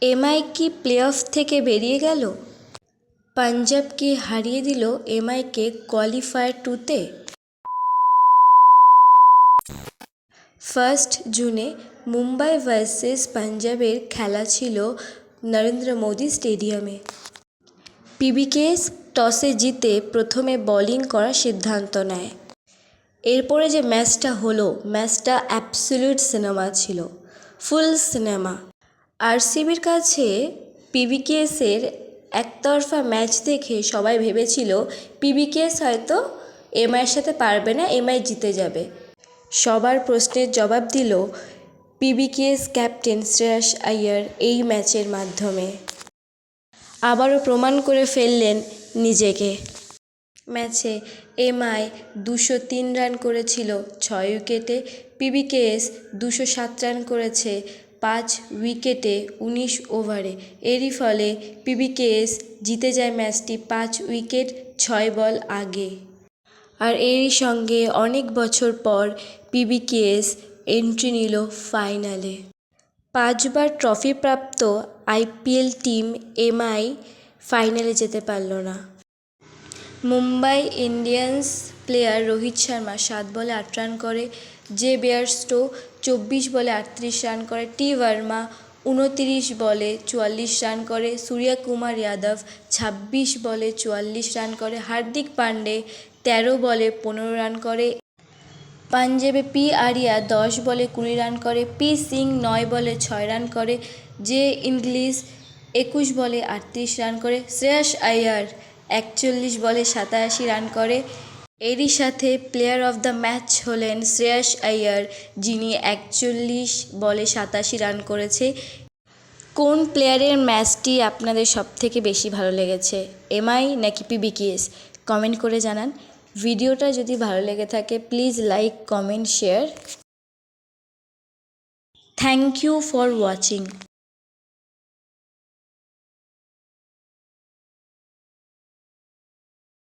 MI কি play of থেকে বেরিয়ে গেল? পাঞ্জাবকে হারিয়ে দিল এমআইকে কোয়ালিফায়ার 2-তে। 1 জুনে মুম্বাই ভার্সেস পাঞ্জাবের খেলা ছিল নরেন্দ্র মোদী স্টেডিয়ামে। পিবিকেএস টসে জিতে প্রথমে বোলিং করার সিদ্ধান্ত নেয়। এরপরে যে ম্যাচটা হলো, ম্যাচটা অ্যাবসলিউট সিনেমা ছিল, ফুল সিনেমা। আরসিবির কাছে পিবিকেএসের একতরফা ম্যাচ দেখে সবাই ভেবেছিল পিবিকেএস হয়তো এমআইয়ের সাথে পারবে না, এমআই জিতে যাবে। সবার প্রশ্নের জবাব দিল পিবিকেএস ক্যাপ্টেন শ্রেয়াস আইয়ার এই ম্যাচের মাধ্যমে। আবারও প্রমাণ করে ফেললেন নিজেকে। ম্যাচে এমআই 203 রান করেছিল 6 উইকেটে, পিবিকেএস 207 রান করেছে 5 উইকেটে 19 ওভারে। এরই ফলে পিবিকেএস জিতে যায় ম্যাচটি 5 উইকেট 6 বল আগে। আর এরই সঙ্গে অনেক বছর পর পিবিকেএস এন্ট্রি নিল ফাইনালে। 5 বার ট্রফিপ্রাপ্ত আইপিএল টিম এমআই ফাইনালে যেতে পারল না। মুম্বাই ইন্ডিয়ান্স প্লেয়ার রোহিত শর্মা 7 বলে 8 রান করে, জে বেয়ারস্টো 24 বলে 38 রান করে, টি ভার্মা 29 বলে 44 রান করে, সূর্যকুমার যাদব 26 বলে 44 রান করে, হার্দিক পান্ডে 13 বলে 15 রান করে। পাঞ্জাবে পি আরিয়া 10 বলে 20 রান করে, পি সিং 9 বলে 6 রান করে, জে ইংলিশ 21 বলে 38 রান করে, শ্রেয়াস আইয়ার 41 বলে 87 রান করে। এরই সাথে প্লেয়ার অফ দ্য ম্যাচ হলেন শ্রেয়াস আইয়ার, যিনি 41 বলে 87 রান করেছে। কোন প্লেয়ারের ম্যাচটি আপনাদের সবথেকে বেশি ভালো লেগেছে, এমআই নাকি পিবিকেএস? কমেন্ট করে জানান। ভিডিওটা যদি ভালো লেগে থাকে please like, comment, share. Thank you for watching.